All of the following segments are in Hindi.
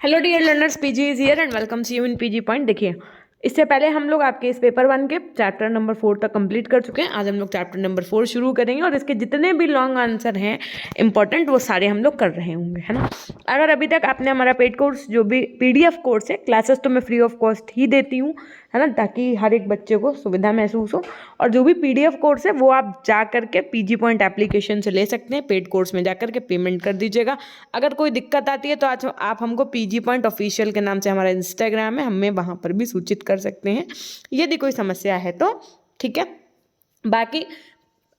Hello dear learners, PG is here and welcome see you in PG point. देखिए, इससे पहले हम लोग आपके इस पेपर 1 के चैप्टर नंबर 4 तक कंप्लीट कर चुके हैं। आज हम लोग चैप्टर नंबर 4 शुरू करेंगे और इसके जितने भी लॉन्ग आंसर हैं इंपॉर्टेंट, वो सारे हम लोग कर रहे होंगे, है ना। अगर अभी तक आपने हमारा पेड कोर्स जो भी पीडीएफ कोर्स है, क्लासेस तो मैं फ्री ऑफ कॉस्ट ही देती हूँ, है ना, ताकि हर एक बच्चे को सुविधा महसूस हो। और जो भी पीडीएफ कोर्स है वो आप जा करके पीजी पॉइंट एप्लीकेशन से ले सकते हैं। पेड कोर्स में जा करके पेमेंट कर दीजिएगा। अगर कोई दिक्कत आती है तो आज आप हमको पीजी पॉइंट ऑफिशियल के नाम से हमारा इंस्टाग्राम है, हमें वहाँ पर भी सूचित कर सकते हैं यदि कोई समस्या है तो। ठीक है, बाकी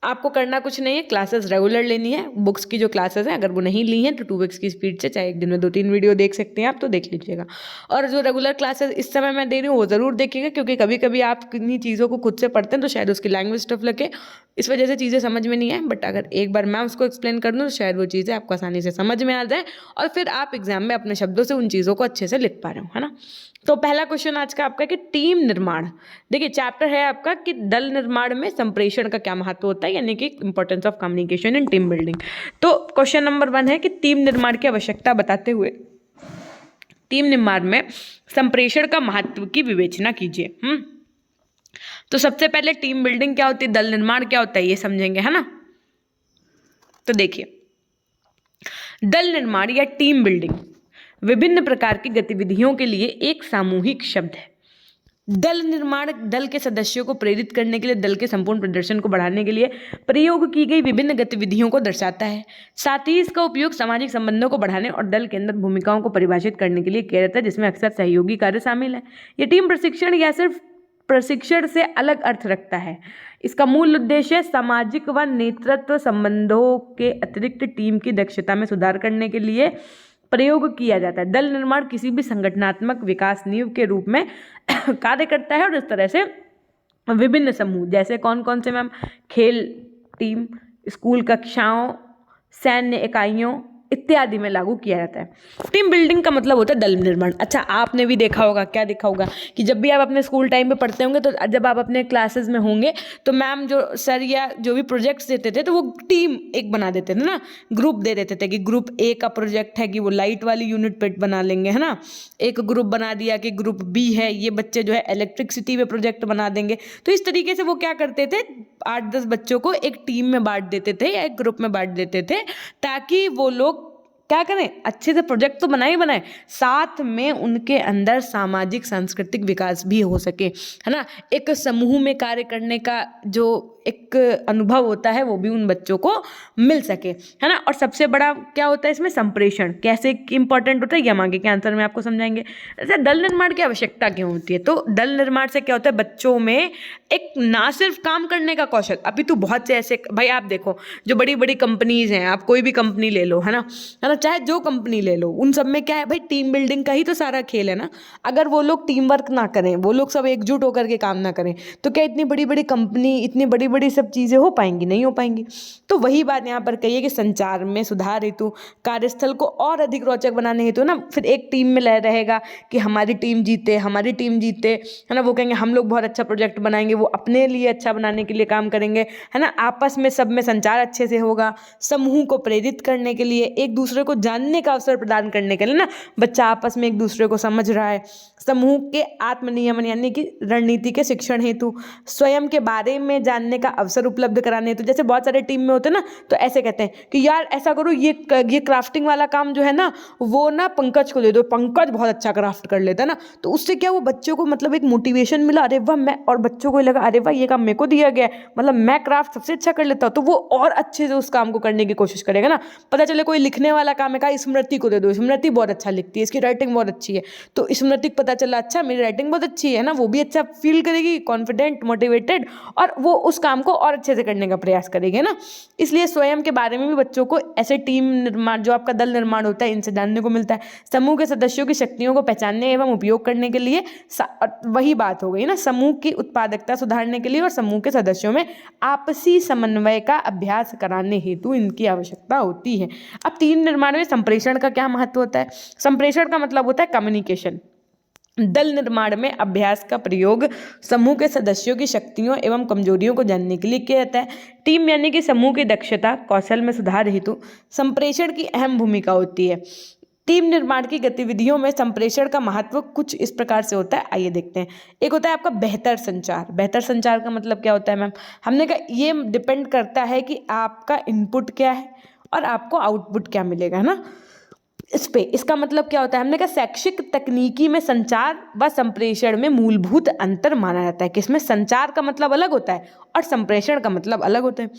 आपको करना कुछ नहीं है, क्लासेस रेगुलर लेनी है। बुक्स की जो क्लासेस हैं अगर वो नहीं ली हैं तो 2x की स्पीड से चाहे एक दिन में 2-3 वीडियो देख सकते हैं आप, तो देख लीजिएगा। और जो रेगुलर क्लासेस इस समय मैं दे रही हूँ वो ज़रूर देखिएगा, क्योंकि कभी कभी आप किन्हीं चीज़ों को खुद से पढ़ते हैं तो शायद उसकी लैंग्वेज टफ लगे, इस वजह से चीज़ें समझ में नहीं आए। बट अगर एक बार मैं उसको एक्सप्लेन कर दूँ तो शायद वो चीज़ें आपको आसानी से समझ में आ जाए और फिर आप एग्जाम में अपने शब्दों से उन चीज़ों को अच्छे से लिख पा रहे हो, है ना। तो पहला क्वेश्चन आज का आपका कि टीम निर्माण। देखिए, चैप्टर है आपका कि दल निर्माण में संप्रेषण का क्या महत्व होता है, यानी कि importance of communication in team building. तो क्वेश्चन नंबर 1 है कि टीम निर्माण की आवश्यकता बताते हुए टीम निर्माण में संप्रेषण का महत्व की विवेचना कीजिए। तो सबसे पहले टीम बिल्डिंग क्या होती है, दल निर्माण क्या होता है, ये समझेंगे, है ना। तो देखिए, दल निर्माण या टीम बिल्डिंग विभिन्न प्रकार की गतिविधियों के लिए एक सामूहिक शब्द है। दल निर्माण दल के सदस्यों को प्रेरित करने के लिए, दल के संपूर्ण प्रदर्शन को बढ़ाने के लिए प्रयोग की गई विभिन्न गतिविधियों को दर्शाता है। साथ ही इसका उपयोग सामाजिक संबंधों को बढ़ाने और दल के अंदर भूमिकाओं को परिभाषित करने के लिए किया जाता है, जिसमें अक्सर सहयोगी कार्य शामिल है। ये टीम प्रशिक्षण या सिर्फ प्रशिक्षण से अलग अर्थ रखता है। इसका मूल उद्देश्य सामाजिक व नेतृत्व संबंधों के अतिरिक्त टीम की दक्षता में सुधार करने के लिए प्रयोग किया जाता है। दल निर्माण किसी भी संगठनात्मक विकास नींव के रूप में कार्य करता है और इस तरह से विभिन्न समूह, जैसे कौन कौन से मैम, खेल टीम, स्कूल कक्षाओं, सैन्य इकाइयों इत्यादि में लागू किया जाता है। टीम बिल्डिंग का मतलब होता है दल निर्माण। अच्छा, आपने भी देखा होगा, क्या देखा होगा कि जब भी आप अपने स्कूल टाइम में पढ़ते होंगे तो जब आप अपने क्लासेस में होंगे तो मैम जो सर या जो भी प्रोजेक्ट्स देते थे तो वो टीम एक बना देते थे ना, ग्रुप दे देते थे कि ग्रुप ए का प्रोजेक्ट है कि वो लाइट वाली यूनिट पे बना लेंगे, है ना। एक ग्रुप बना दिया कि ग्रुप बी है, ये बच्चे जो है इलेक्ट्रिसिटी पे प्रोजेक्ट बना देंगे। तो इस तरीके से वो क्या करते थे, 8-10 बच्चों को एक टीम में बांट देते थे या एक ग्रुप में बांट देते थे, ताकि वो लोग क्या करें, अच्छे से प्रोजेक्ट तो बनाए बनाए, साथ में उनके अंदर सामाजिक सांस्कृतिक विकास भी हो सके, है ना। एक समूह में कार्य करने का जो एक अनुभव होता है वो भी उन बच्चों को मिल सके, है ना। और सबसे बड़ा क्या होता है इसमें, संप्रेषण कैसे इंपॉर्टेंट होता है, ये हम आगे के आंसर में आपको समझाएंगे। जैसे दल निर्माण की आवश्यकता क्यों होती है, तो दल निर्माण से क्या होता है, बच्चों में एक ना सिर्फ काम करने का कौशल, अभी तो बहुत से ऐसे, भाई आप देखो जो बड़ी बड़ी कंपनीज हैं, आप कोई भी कंपनी ले लो, है ना, चाहे जो कंपनी ले लो, उन सब में क्या है भाई, टीम बिल्डिंग का ही तो सारा खेल है ना। अगर वो लोग टीम वर्क ना करें, वो लोग सब एकजुट होकर के काम ना करें, तो क्या इतनी बड़ी बड़ी कंपनी, इतनी बड़ी बड़ी सब चीज़ें हो पाएंगी, नहीं हो पाएंगी। तो वही बात यहाँ पर कही है कि संचार में सुधार हेतु, कार्यस्थल को और अधिक रोचक बनाने हेतु ना, फिर एक टीम में रहेगा कि हमारी टीम जीते, हमारी टीम जीते, है ना। वो कहेंगे हम लोग बहुत अच्छा प्रोजेक्ट बनाएंगे, वो अपने लिए अच्छा बनाने के लिए काम करेंगे, है ना। आपस में सब में संचार अच्छे से होगा, समूह को प्रेरित करने के लिए, एक दूसरे को जानने का अवसर प्रदान करने के लिए ना, बच्चा आपस में एक दूसरे को समझ रहा है। समूह के आत्मनियमन यानी कि रणनीति के शिक्षण हेतु, स्वयं के बारे में जानने का अवसर उपलब्ध कराने हेतु। जैसे बहुत सारे टीम में होते हैं ना, तो ऐसे कहते हैं कि यार ऐसा करो, ये क्राफ्टिंग वाला काम जो है ना, वो ना पंकज को दे दो, पंकज बहुत अच्छा क्राफ्ट कर लेता है ना। तो उससे क्या, वो बच्चों को मतलब एक मोटिवेशन मिला, अरे वाह मैं, और बच्चों को लगा अरे वाह ये काम मेरे को दिया गया है, मतलब मैं क्राफ्ट सबसे अच्छा कर लेता हूँ, तो वो और अच्छे से उस काम को करने की कोशिश करेगा ना। पता चले कोई लिखने वाला काम है, स्मृति को दे दो, स्मृति बहुत अच्छा लिखती है, इसकी राइटिंग बहुत अच्छी है, तो स्मृति को पता चला अच्छा मेरी राइटिंग बहुत अच्छी है ना, वो भी अच्छा फील करेगी, कॉन्फिडेंट, मोटिवेटेड, और वो उस काम को और अच्छे से करने का प्रयास करेगी ना। इसलिए स्वयं के बारे में भी बच्चों को ऐसे टीम निर्माण, जो आपका दल निर्माण होता है, इनसे जानने को मिलता है। समूह के सदस्यों की शक्तियों को पहचानने एवं उपयोग करने के लिए, वही बात हो गई ना, समूह की उत्पादकता सुधारने के लिए और समूह के सदस्यों में आपसी समन्वय का अभ्यास कराने हेतु इनकी आवश्यकता होती है। अब टीम निर्माण में संप्रेषण का क्या महत्व होता है, संप्रेषण का मतलब होता है कम्युनिकेशन। दल निर्माण में अभ्यास का प्रयोग समूह के सदस्यों की शक्तियों एवं कमजोरियों को जानने के लिए किया जाता है। टीम यानी कि समूह की दक्षता कौशल में सुधार हेतु संप्रेषण की अहम भूमिका होती है। टीम निर्माण की गतिविधियों में संप्रेषण का महत्व कुछ इस प्रकार से होता है, आइए देखते हैं। एक होता है आपका बेहतर संचार। बेहतर संचार का मतलब क्या होता है मैम? हमने कहा ये डिपेंड करता है कि आपका इनपुट क्या है और आपको आउटपुट क्या मिलेगा, है ना। इस पे इसका मतलब क्या होता है? हमने कहा शैक्षिक तकनीकी में संचार व संप्रेषण में मूलभूत अंतर माना जाता है कि इसमें संचार का मतलब अलग होता है और संप्रेषण का मतलब अलग होता है।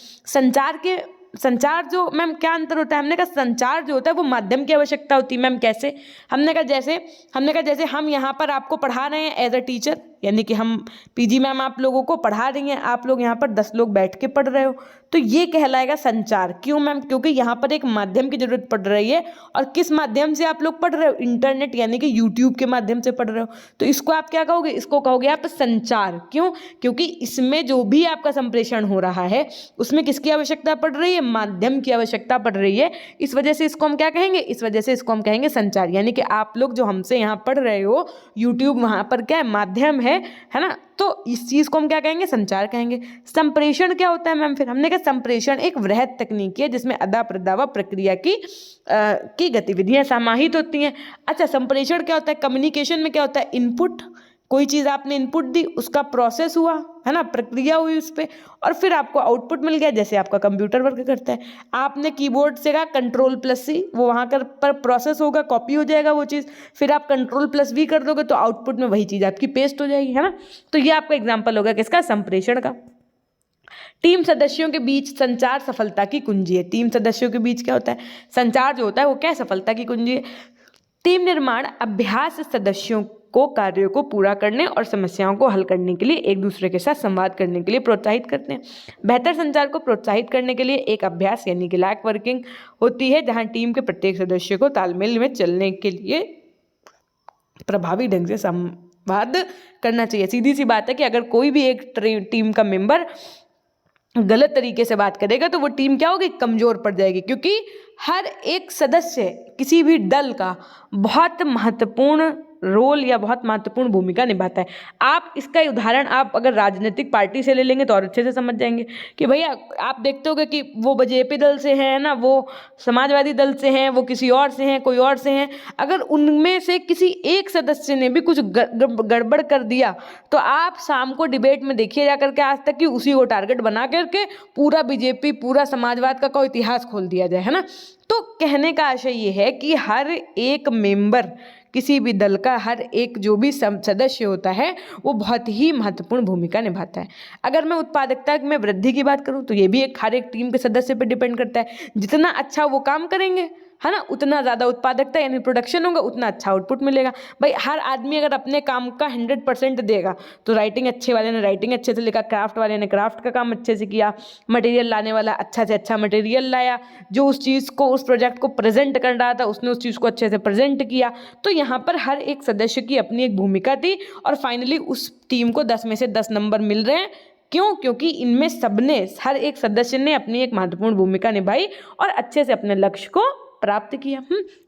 संचार जो मैम क्या अंतर होता है? हमने कहा संचार जो होता है वो माध्यम की आवश्यकता होती है। मैम कैसे? हमने कहा जैसे हम यहाँ पर आपको पढ़ा रहे हैं एज अ टीचर, यानी कि हम पीजी मैम आप लोगों को पढ़ा रही हैं, आप लोग यहाँ पर 10 लोग बैठ के पढ़ रहे हो, तो ये कहलाएगा संचार। क्यों मैम? क्योंकि यहाँ पर एक माध्यम की जरूरत पड़ रही है। और किस माध्यम से आप लोग पढ़ रहे हो? इंटरनेट यानी कि यूट्यूब के माध्यम से पढ़ रहे हो, तो इसको आप क्या कहोगे? इसको कहोगे आप संचार। क्यों? क्योंकि इसमें जो भी आपका संप्रेषण हो रहा है उसमें किसकी आवश्यकता पड़ रही है? माध्यम की आवश्यकता पड़ रही है। इस वजह से इसको हम क्या कहेंगे? इस वजह से इसको हम कहेंगे संचार। यानी कि आप लोग जो हमसे यहाँ पढ़ रहे हो, यूट्यूब वहाँ पर क्या है? माध्यम है ना। तो इस चीज को हम क्या कहेंगे? संचार कहेंगे। संप्रेषण क्या होता है मैम? फिर हमने कहा संप्रेषण एक वृहद तकनीक है जिसमें अदा प्रदा व प्रक्रिया की गतिविधियां समाहित होती हैं। अच्छा, संप्रेषण क्या होता है? कम्युनिकेशन में क्या होता है? इनपुट, कोई चीज आपने इनपुट दी, उसका प्रोसेस हुआ, है ना, प्रक्रिया हुई उस पर, और फिर आपको आउटपुट मिल गया। जैसे आपका कंप्यूटर वर्क करता है, आपने कीबोर्ड से कहा Ctrl+C, वो वहाँ पर प्रोसेस होगा, कॉपी हो जाएगा वो चीज़, फिर आप Ctrl+V कर दोगे तो आउटपुट में वही चीज़ आपकी पेस्ट हो जाएगी, है ना। तो ये आपका एग्जाम्पल होगा किसका? संप्रेषण का। टीम सदस्यों के बीच संचार सफलता की कुंजी है। टीम सदस्यों के बीच क्या होता है? संचार जो होता है वो क्या? सफलता की कुंजी है। टीम निर्माण अभ्यास सदस्यों को कार्यों को पूरा करने और समस्याओं को हल करने के लिए एक दूसरे के साथ संवाद करने के लिए प्रोत्साहित करते हैं। बेहतर संचार को प्रोत्साहित करने के लिए एक अभ्यास यानी कि लैक वर्किंग होती है, जहां टीम के प्रत्येक सदस्य को तालमेल में चलने के लिए प्रभावी ढंग से संवाद करना चाहिए। सीधी सी बात है कि अगर कोई भी एक टीम का मेंबर गलत तरीके से बात करेगा तो वो टीम क्या होगी? कमजोर पड़ जाएगी, क्योंकि हर एक सदस्य किसी भी दल का बहुत महत्वपूर्ण रोल या बहुत महत्वपूर्ण भूमिका निभाता है। आप इसका उदाहरण आप अगर राजनीतिक पार्टी से ले लेंगे तो और अच्छे से समझ जाएंगे कि भैया आप देखते होगे कि वो बीजेपी दल से हैं ना, वो समाजवादी दल से हैं, वो किसी और से हैं, कोई और से हैं। अगर उनमें से किसी एक सदस्य ने भी कुछ गड़बड़ कर दिया तो आप शाम को डिबेट में देखिए जाकर के आज तक कि उसी को टारगेट बना करके पूरा बीजेपी, पूरा समाजवाद का कोई इतिहास खोल दिया जाए, है ना। तो कहने का आशय ये है कि हर एक मेंबर, किसी भी दल का हर एक जो भी सदस्य होता है वो बहुत ही महत्वपूर्ण भूमिका निभाता है। अगर मैं उत्पादकता में वृद्धि की बात करूं तो ये भी हर एक टीम के सदस्य पर डिपेंड करता है। जितना अच्छा वो काम करेंगे, है ना, उतना ज़्यादा उत्पादकता यानी प्रोडक्शन होगा, उतना अच्छा आउटपुट मिलेगा। भाई हर आदमी अगर अपने काम का 100% देगा तो राइटिंग अच्छे वाले ने राइटिंग अच्छे से लिखा, क्राफ्ट वाले ने क्राफ्ट का काम अच्छे से किया, मटेरियल लाने वाला अच्छा से अच्छा मटेरियल लाया, जो उस चीज़ को, उस प्रोजेक्ट को प्रेजेंट कर रहा था उसने उस चीज़ को अच्छे से प्रेजेंट किया। तो यहाँ पर हर एक सदस्य की अपनी एक भूमिका थी और फाइनली उस टीम को 10 में से 10 नंबर मिल रहे हैं। क्यों? क्योंकि इनमें सबने, हर एक सदस्य ने अपनी एक महत्वपूर्ण भूमिका निभाई और अच्छे से अपने लक्ष्य को प्राप्त किया।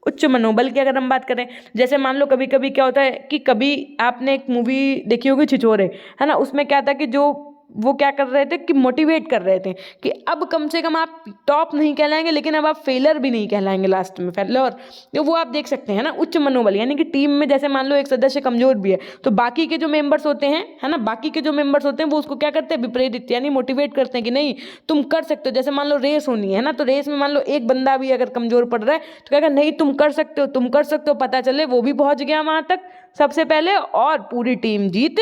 उच्च मनोबल की अगर हम बात करें, जैसे मान लो कभी कभी क्या होता है कि कभी आपने एक मूवी देखी होगी छिछोरे, है ना, उसमें क्या था कि जो वो क्या कर रहे थे कि मोटिवेट कर रहे थे कि अब कम से कम आप टॉप नहीं कहलाएंगे लेकिन अब आप फेलर भी नहीं कहलाएंगे, लास्ट में फेलर, तो वो आप देख सकते हैं ना। उच्च मनोबल यानी कि टीम में जैसे मान लो एक सदस्य कमजोर भी है तो बाकी के जो मेंबर्स होते हैं, है ना, बाकी के जो मेंबर्स होते हैं वो उसको क्या करते हैं? विप्रेरित यानी मोटिवेट करते हैं कि नहीं तुम कर सकते हो। जैसे मान लो रेस होनी है ना, तो रेस में मान लो एक बंदा भी अगर कमजोर पड़ रहा है तो क्या कहना, नहीं तुम कर सकते हो, तुम कर सकते हो, पता चले वो भी पहुंच गया वहां तक सबसे पहले और पूरी टीम जीत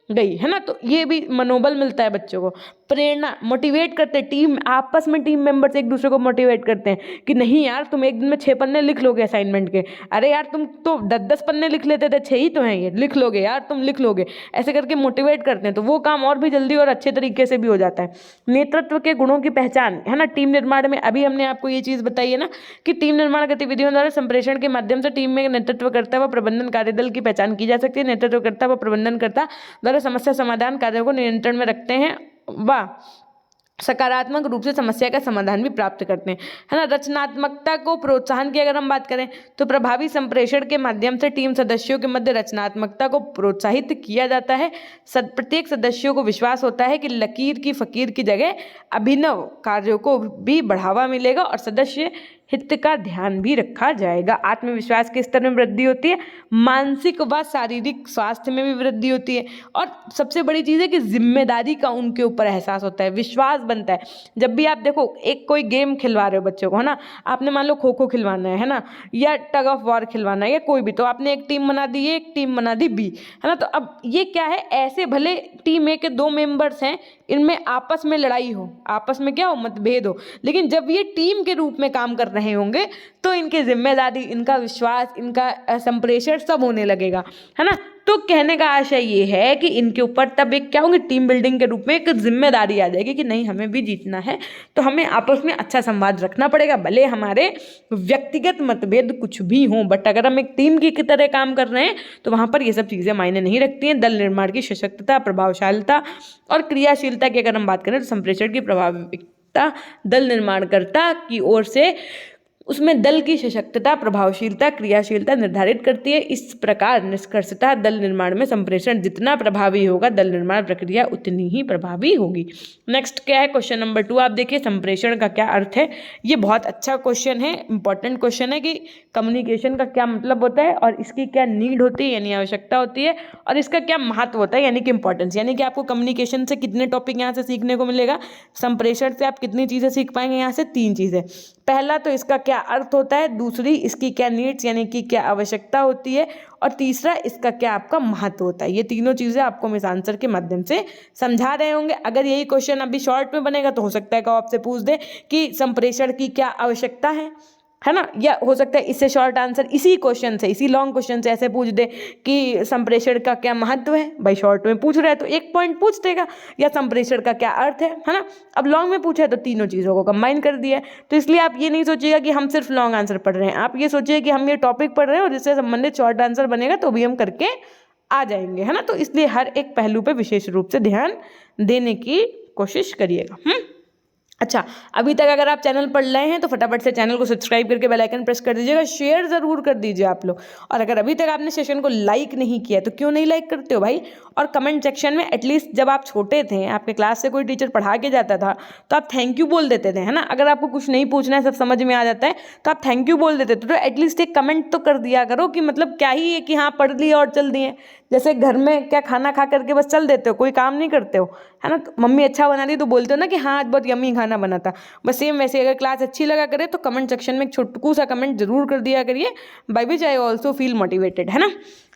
गई, है ना। तो ये भी मनोबल मिलता है बच्चों को, प्रेरणा, मोटिवेट करते हैं टीम, आपस में टीम मेंबर्स एक दूसरे को मोटिवेट करते हैं कि नहीं यार तुम एक दिन में 6 पन्ने लिख लोगे असाइनमेंट के, अरे यार तुम तो 10-10 पन्ने लिख लेते थे, 6 ही तो हैं, ये लिख लोगे यार, तुम लिख लोगे, ऐसे करके मोटिवेट करते हैं तो वो काम और भी जल्दी और अच्छे तरीके से भी हो जाता है। नेतृत्व के गुणों की पहचान, है ना, टीम निर्माण में अभी हमने आपको ये चीज़ बताई है ना कि टीम निर्माण गतिविधियों द्वारा संप्रेषण के माध्यम से टीम में नेतृत्व करता व प्रबंधन कार्यदल की पहचान की जा सकती है। नेतृत्व करता व प्रबंधन करता द्वारा समस्या समाधान कार्यों को नियंत्रण में रखते हैं व सकारात्मक रूप से समस्या का समाधान भी प्राप्त करते हैं, है ना। रचनात्मकता को प्रोत्साहन की अगर हम बात करें तो प्रभावी संप्रेषण के माध्यम से टीम सदस्यों के मध्य रचनात्मकता को प्रोत्साहित किया जाता है। प्रत्येक सदस्यों को विश्वास होता है कि लकीर की फकीर की जगह अभिनव कार्यों को भी बढ़ावा मिलेगा और सदस्य हित का ध्यान भी रखा जाएगा। आत्मविश्वास के स्तर में वृद्धि होती है, मानसिक व शारीरिक स्वास्थ्य में भी वृद्धि होती है, और सबसे बड़ी चीज़ है कि जिम्मेदारी का उनके ऊपर एहसास होता है, विश्वास बनता है। जब भी आप देखो एक कोई गेम खिलवा रहे हो बच्चों को, है ना, आपने मान लो खो खो खिलवाना है ना, या टग ऑफ वॉर खिलवाना है, या कोई भी, तो आपने एक टीम बना दी, एक टीम बना दी बी, है ना। तो अब ये क्या है, ऐसे भले टीम ए के 2 मेंबर्स हैं, इनमें आपस में लड़ाई हो, आपस में क्या हो, मतभेद हो, लेकिन जब ये टीम के रूप में काम कर रहे होंगे तो इनकी जिम्मेदारी, इनका विश्वास, इनका संप्रेषण सब होने लगेगा, है ना। तो कहने का आशय ये है कि इनके ऊपर तब एक क्या होंगे, टीम बिल्डिंग के रूप में एक जिम्मेदारी आ जाएगी कि नहीं, हमें भी जीतना है, तो हमें आपस में अच्छा संवाद रखना पड़ेगा, भले हमारे व्यक्तिगत मतभेद कुछ भी हों, बट अगर हम एक टीम की तरह काम कर रहे हैं तो वहाँ पर ये सब चीज़ें मायने नहीं रखती हैं। दल निर्माण की सशक्तता, प्रभावशीलता और क्रियाशीलता की अगर हम बात करें तो संप्रेषण की प्रभाविकता दल निर्माणकर्ता की ओर से उसमें दल की सशक्तता, प्रभावशीलता, क्रियाशीलता निर्धारित करती है। इस प्रकार निष्कर्षतः दल निर्माण में संप्रेषण जितना प्रभावी होगा, दल निर्माण प्रक्रिया उतनी ही प्रभावी होगी। नेक्स्ट क्या है, क्वेश्चन नंबर 2 आप देखिए, संप्रेषण का क्या अर्थ है। ये बहुत अच्छा क्वेश्चन है, इंपॉर्टेंट क्वेश्चन है कि कम्युनिकेशन का क्या मतलब होता है और इसकी क्या नीड होती है यानी आवश्यकता होती है, और इसका क्या महत्व होता है यानी कि इंपॉर्टेंस। यानी कि आपको कम्युनिकेशन से कितने टॉपिक यहाँ से सीखने को मिलेगा, संप्रेषण से आप कितनी चीज़ें सीख पाएंगे, यहाँ से 3 चीज़ें। पहला तो इसका क्या अर्थ होता है, दूसरी इसकी क्या नीड्स यानी कि क्या आवश्यकता होती है, और तीसरा इसका क्या आपका महत्व होता है। ये तीनों चीज़ें आपको हम इस आंसर के माध्यम से समझा रहे होंगे। अगर यही क्वेश्चन अभी शॉर्ट में बनेगा तो हो सकता है कि आपसे पूछ दे कि संप्रेषण की क्या आवश्यकता है ना, या हो सकता है इससे शॉर्ट आंसर इसी क्वेश्चन से, इसी लॉन्ग क्वेश्चन से ऐसे पूछ दे कि संप्रेषण का क्या महत्व है। भाई शॉर्ट में पूछ रहा है तो एक पॉइंट पूछ देगा, या संप्रेषण का क्या अर्थ है ना। अब लॉन्ग में पूछा है तो तीनों चीज़ों को कंबाइन कर दिया है। तो इसलिए आप ये नहीं सोचिएगा कि हम सिर्फ लॉन्ग आंसर पढ़ रहे हैं, आप ये सोचिए कि हम ये टॉपिक पढ़ रहे हैं और इससे संबंधित शॉर्ट आंसर बनेगा तो भी हम करके आ जाएंगे, है ना। तो इसलिए हर एक पहलू पे विशेष रूप से ध्यान देने की कोशिश करिएगा। अच्छा, अभी तक अगर आप चैनल पढ़ रहे हैं तो फटाफट से चैनल को सब्सक्राइब करके बेल आइकन प्रेस कर दीजिएगा, शेयर ज़रूर कर दीजिए आप लोग। और अगर अभी तक आपने सेशन को लाइक नहीं किया तो क्यों नहीं लाइक करते हो भाई। और कमेंट सेक्शन में एटलीस्ट जब आप छोटे थे, आपके क्लास से कोई टीचर पढ़ा के जाता था तो आप थैंक यू बोल देते थे, है ना। अगर आपको कुछ नहीं पूछना है, सब समझ में आ जाता है तो आप थैंक यू बोल देते थे। तो एटलीस्ट एक कमेंट तो कर दिया करो कि मतलब क्या ही है कि हाँ पढ़ लिया और चल दिए। जैसे घर में क्या खाना खा करके बस चल देते हो, कोई काम नहीं करते हो, है ना। तो मम्मी अच्छा बना दी तो बोलते हो ना कि हाँ आज बहुत यम्मी खाना बना था। बस सेम वैसे अगर क्लास अच्छी लगा करे तो कमेंट सेक्शन में एक छोटकू सा कमेंट जरूर कर दिया करिए, by which I also feel motivated, है ना।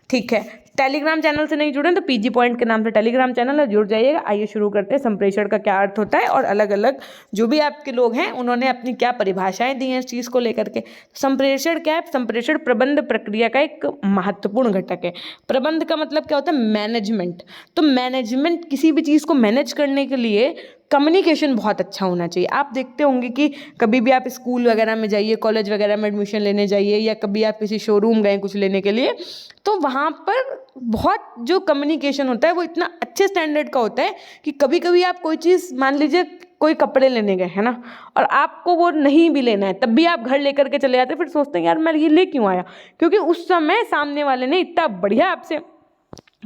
ठीक है, टेलीग्राम चैनल से नहीं जुड़े तो पीजी पॉइंट के नाम से टेलीग्राम चैनल है, जुड़ जाइएगा। आइए शुरू करते हैं, संप्रेषण का क्या अर्थ होता है और अलग अलग जो भी आपके लोग हैं उन्होंने अपनी क्या परिभाषाएं दी हैं इस चीज़ को लेकर के। संप्रेषण क्या है, संप्रेषण प्रबंध प्रक्रिया का एक महत्वपूर्ण घटक है। प्रबंध का मतलब क्या होता है, मैनेजमेंट। तो मैनेजमेंट, किसी भी चीज़ को मैनेज करने के लिए कम्युनिकेशन बहुत अच्छा होना चाहिए। आप देखते होंगे कि कभी भी आप स्कूल वगैरह में जाइए, कॉलेज वगैरह में एडमिशन लेने जाइए, या कभी आप किसी शोरूम गए कुछ लेने के लिए, तो वहाँ पर बहुत जो कम्युनिकेशन होता है वो इतना अच्छे स्टैंडर्ड का होता है कि कभी कभी आप कोई चीज़, मान लीजिए कोई कपड़े लेने गए, है ना, और आपको वो नहीं भी लेना है, तब भी आप घर लेकर के चले जाते हैं। फिर सोचते हैं यार मैं ये ले क्यों आया, क्योंकि उस समय सामने वाले ने इतना बढ़िया आपसे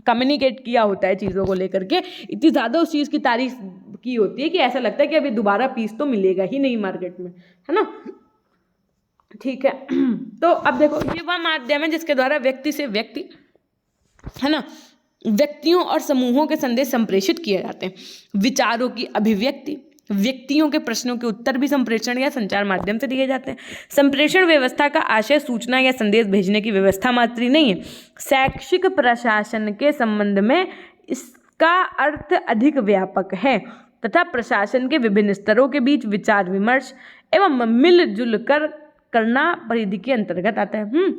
कम्युनिकेट किया होता है चीज़ों को लेकर के, इतनी ज़्यादा उस चीज़ की तारीफ की होती है कि ऐसा लगता है कि अभी दोबारा पीस तो मिलेगा ही नहीं मार्केट में, है ना। ठीक है, तो अब देखो ये वह माध्यम है जिसके द्वारा व्यक्ति से व्यक्ति, है ना, व्यक्तियों और समूहों के संदेश संप्रेषित किए जाते हैं। विचारों की अभिव्यक्ति, व्यक्तियों के प्रश्नों के उत्तर भी संप्रेषण या संचार माध्यम से दिए जाते हैं। संप्रेषण व्यवस्था का आशय सूचना या संदेश भेजने की व्यवस्था मात्र नहीं है। शैक्षिक प्रशासन के संबंध में इसका अर्थ अधिक व्यापक है तथा प्रशासन के विभिन्न स्तरों के बीच विचार विमर्श एवं मिलजुल कर करना परिधि के अंतर्गत आता है।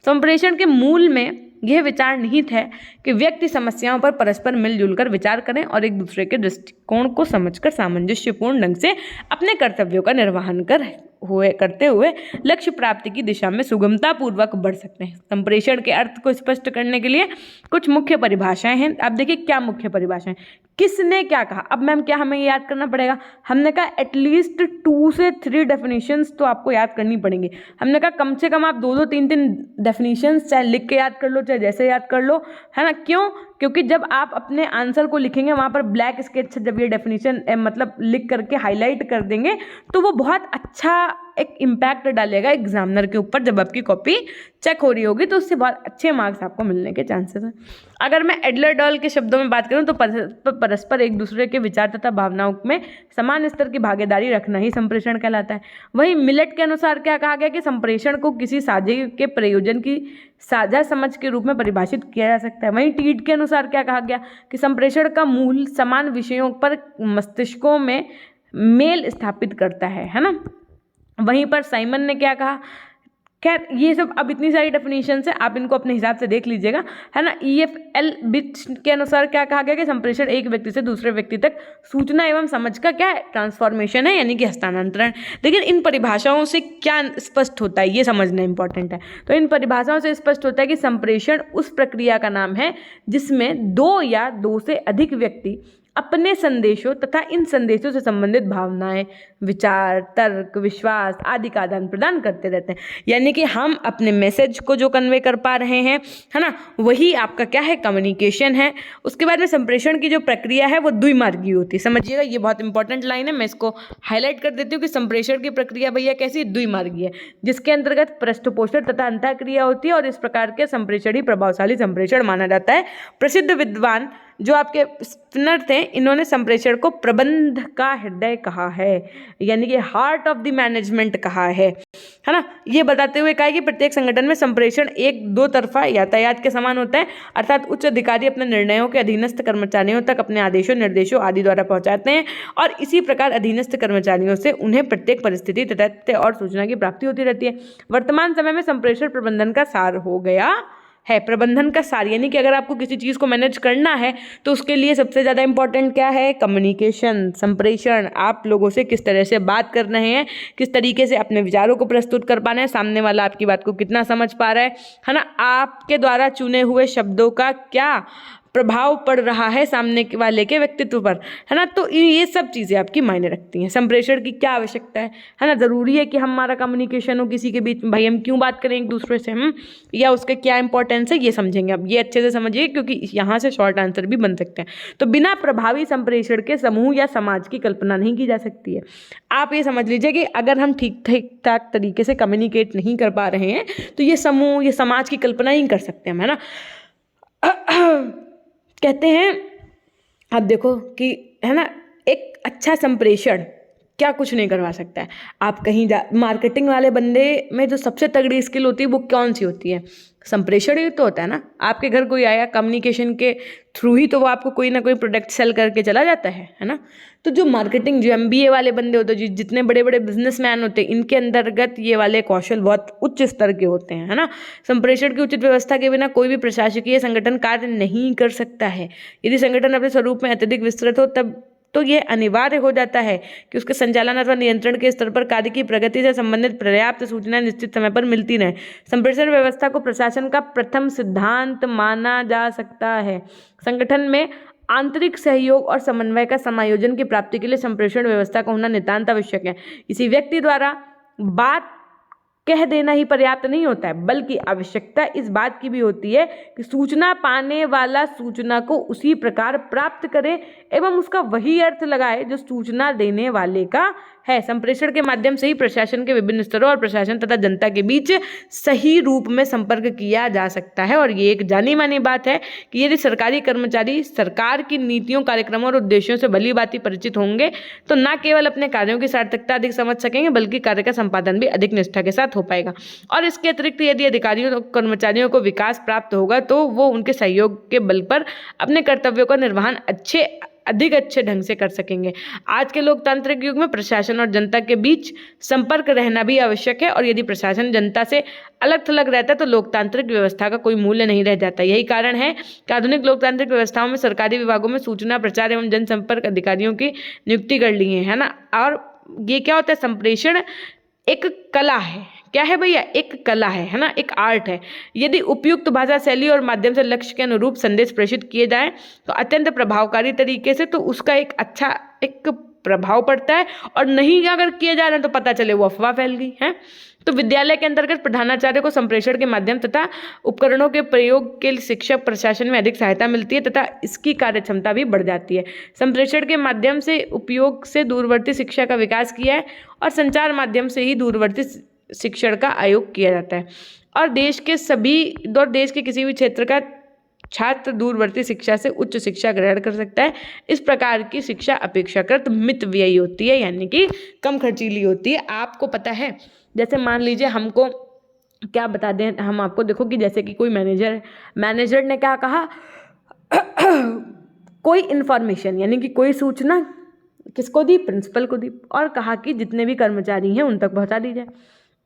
संप्रेषण के मूल में यह विचार निहित है कि व्यक्ति समस्याओं पर परस्पर मिलजुल कर विचार करें और एक दूसरे के दृष्टिकोण को समझकर सामंजस्यपूर्ण ढंग से अपने कर्तव्यों का निर्वहन करते हुए लक्ष्य प्राप्ति की दिशा में सुगमता पूर्वक बढ़ सकते हैं। संप्रेषण के अर्थ को स्पष्ट करने के लिए कुछ मुख्य परिभाषाएं हैं। आप देखिए क्या मुख्य परिभाषाएं, किसने क्या कहा। अब मैम क्या हमें याद करना पड़ेगा, हमने कहा एटलीस्ट 2 से 3 डेफिनेशंस तो आपको याद करनी पड़ेंगी। हमने कहा कम से कम आप 2-2, 3-3 डेफिनेशंस चाहे लिख के याद कर लो चाहे जैसे याद कर लो, है ना। क्यों, क्योंकि जब आप अपने आंसर को लिखेंगे वहाँ पर ब्लैक स्केच से जब ये डेफिनेशन मतलब लिख करके हाईलाइट कर देंगे तो वो बहुत अच्छा एक इम्पैक्ट डालेगा एग्जामिनर के ऊपर जब आपकी कॉपी चेक हो रही होगी, तो उससे बहुत अच्छे मार्क्स आपको मिलने के चांसेस हैं। अगर मैं एडलर डॉल के शब्दों में बात करूं तो परस्पर एक दूसरे के विचार तथा भावनाओं में समान स्तर की भागीदारी रखना ही संप्रेषण कहलाता है। वहीं मिलेट के अनुसार क्या कहा गया कि संप्रेषण को किसी साझे के प्रयोजन की साझा समझ के रूप में परिभाषित किया जा सकता है। वहीं टीड के अनुसार क्या कहा गया कि संप्रेषण का मूल समान विषयों पर मस्तिष्कों में मेल स्थापित करता है ना। वहीं पर साइमन ने क्या कहा, खैर ये सब अब इतनी सारी डेफिनेशंस है, आप इनको अपने हिसाब से देख लीजिएगा, है ना। EFL बिट्स के अनुसार क्या कहा गया कि संप्रेषण एक व्यक्ति से दूसरे व्यक्ति तक सूचना एवं समझ का क्या है, ट्रांसफॉर्मेशन है, यानी कि हस्तांतरण। लेकिन इन परिभाषाओं से क्या स्पष्ट होता है ये समझना इंपॉर्टेंट है। तो इन परिभाषाओं से स्पष्ट होता है कि संप्रेषण उस प्रक्रिया का नाम है जिसमें दो या दो से अधिक व्यक्ति अपने संदेशों तथा इन संदेशों से संबंधित भावनाएं, विचार, तर्क, विश्वास आदि का आदान प्रदान करते रहते हैं। यानी कि हम अपने मैसेज को जो कन्वे कर पा रहे हैं, है ना, वही आपका क्या है, कम्युनिकेशन है। उसके बाद में संप्रेषण की जो प्रक्रिया है वो द्विमार्गी होती है। समझिएगा, ये बहुत इंपॉर्टेंट लाइन है, मैं इसको हाईलाइट कर देती हूँ कि संप्रेषण की प्रक्रिया भैया कैसी, द्विमार्गी है, जिसके अंतर्गत पृष्ठपोषण तथा अंतःक्रिया होती है और इस प्रकार के संप्रेषण ही प्रभावशाली संप्रेषण माना जाता है। प्रसिद्ध विद्वान जो आपके स्पिनर थे, इन्होंने संप्रेषण को प्रबंध का हृदय कहा है, यानी कि हार्ट ऑफ द मैनेजमेंट कहा है ना। ये बताते हुए कहा कि प्रत्येक संगठन में संप्रेषण एक दो तरफा यातायात के समान होता है, अर्थात उच्च अधिकारी अपने निर्णयों के अधीनस्थ कर्मचारियों तक अपने आदेशों, निर्देशों आदि द्वारा पहुंचाते हैं और इसी प्रकार अधीनस्थ कर्मचारियों से उन्हें प्रत्येक परिस्थिति, तथ्य और सूचना की प्राप्ति होती रहती है। वर्तमान समय में संप्रेषण प्रबंधन का सार हो गया है। प्रबंधन का सार यानी कि अगर आपको किसी चीज़ को मैनेज करना है तो उसके लिए सबसे ज़्यादा इंपॉर्टेंट क्या है, कम्युनिकेशन, संप्रेषण। आप लोगों से किस तरह से बात कर रहे हैं, किस तरीके से अपने विचारों को प्रस्तुत कर पा रहे हैं, सामने वाला आपकी बात को कितना समझ पा रहा है ना, आपके द्वारा चुने हुए शब्दों का क्या प्रभाव पड़ रहा है सामने वाले के व्यक्तित्व पर, है ना। तो ये सब चीज़ें आपकी मायने रखती हैं। संप्रेषण की क्या आवश्यकता है ना। ज़रूरी है कि हमारा कम्युनिकेशन हो किसी के बीच में, भाई हम क्यों बात करें एक दूसरे से, या उसके क्या इंपॉर्टेंस है, ये समझेंगे। अब ये अच्छे से समझिए क्योंकि यहाँ से शॉर्ट आंसर भी बन सकते हैं। तो बिना प्रभावी संप्रेषण के समूह या समाज की कल्पना नहीं की जा सकती है। आप ये समझ लीजिए कि अगर हम ठीक ठाक तरीके से कम्युनिकेट नहीं कर पा रहे हैं तो ये समूह, ये समाज की कल्पना ही कर सकते हैं, है ना। कहते हैं, आप देखो कि, है ना, एक अच्छा संप्रेषण क्या कुछ नहीं करवा सकता है। आप कहीं मार्केटिंग वाले बंदे में जो सबसे तगड़ी स्किल होती है वो कौन सी होती है, संप्रेषण ही तो होता है ना। आपके घर कोई आया, कम्युनिकेशन के थ्रू ही तो वो आपको कोई ना कोई प्रोडक्ट सेल करके चला जाता है ना। तो जो मार्केटिंग, जो MBA वाले बंदे होते हैं, जितने बड़े बड़े बिजनेसमैन होते हैं, इनके अंतर्गत ये वाले कौशल बहुत उच्च स्तर के होते हैं, है ना। संप्रेषण की उचित व्यवस्था के बिना कोई भी प्रशासकीय संगठन कार्य नहीं कर सकता है। यदि संगठन अपने स्वरूप में अत्यधिक विस्तृत हो तब तो यह अनिवार्य हो जाता है कि उसके संचालन अथवा नियंत्रण के स्तर पर कार्य की प्रगति से संबंधित पर्याप्त सूचनाएं निश्चित समय पर मिलती रहे। संप्रेषण व्यवस्था को प्रशासन का प्रथम सिद्धांत माना जा सकता है। संगठन में आंतरिक सहयोग और समन्वय का समायोजन की प्राप्ति के लिए संप्रेषण व्यवस्था का होना नितांत आवश्यक है। किसी व्यक्ति द्वारा बात कह देना ही पर्याप्त नहीं होता है, बल्कि आवश्यकता इस बात की भी होती है कि सूचना पाने वाला सूचना को उसी प्रकार प्राप्त करे एवं उसका वही अर्थ लगाए जो सूचना देने वाले का है। संप्रेषण के माध्यम से ही प्रशासन के विभिन्न स्तरों और प्रशासन तथा जनता के बीच सही रूप में संपर्क किया जा सकता है। और ये एक जानी मानी बात है कि यदि सरकारी कर्मचारी सरकार की नीतियों, कार्यक्रमों और उद्देश्यों से भली भांति परिचित होंगे तो न केवल अपने कार्यों की सार्थकता अधिक समझ सकेंगे बल्कि कार्य का संपादन भी अधिक निष्ठा के साथ हो पाएगा। और इसके अतिरिक्त यदि अधिकारियों और कर्मचारियों को विकास प्राप्त होगा तो वो उनके सहयोग के बल पर अपने कर्तव्यों का निर्वहन अधिक अच्छे ढंग से कर सकेंगे। आज के लोकतांत्रिक युग में प्रशासन और जनता के बीच संपर्क रहना भी आवश्यक है और यदि प्रशासन जनता से अलग थलग रहता है तो लोकतांत्रिक व्यवस्था का कोई मूल्य नहीं रह जाता। यही कारण है कि आधुनिक लोकतांत्रिक व्यवस्थाओं में सरकारी विभागों में सूचना, प्रचार एवं जनसंपर्क अधिकारियों की नियुक्ति कर ली है ना। और ये क्या होता है, संप्रेषण एक कला है। क्या है भैया, एक कला है ना, एक आर्ट है। यदि उपयुक्त भाषा शैली और माध्यम से लक्ष्य के अनुरूप संदेश प्रेषित किए जाएं तो अत्यंत प्रभावकारी तरीके से, तो उसका एक अच्छा एक प्रभाव पड़ता है, और नहीं अगर किए जा रहे हैं तो पता चले वो अफवाह फैल गई है। तो विद्यालय के अंतर्गत प्रधानाचार्य को संप्रेषण के माध्यम तथा उपकरणों के प्रयोग के शिक्षक प्रशासन में अधिक सहायता मिलती है तथा इसकी कार्यक्षमता भी बढ़ जाती है। संप्रेषण के माध्यम से उपयोग से दूरवर्ती शिक्षा का विकास किया है, और संचार माध्यम से ही दूरवर्ती शिक्षण का आयोग किया जाता है, और देश के किसी भी क्षेत्र का छात्र दूरवर्ती शिक्षा से उच्च शिक्षा ग्रहण कर सकता है। इस प्रकार की शिक्षा अपेक्षाकृत मितव्ययी होती है, यानी कि कम खर्चीली होती है। आपको पता है, जैसे मान लीजिए हमको क्या बता दें हम आपको, देखो कि जैसे कि कोई मैनेजर है, मैनेजर ने क्या कहा कोई इन्फॉर्मेशन यानी कि कोई सूचना किसको दी, प्रिंसिपल को दी, और कहा कि जितने भी कर्मचारी हैं उन तक पहुंचा दी जाए।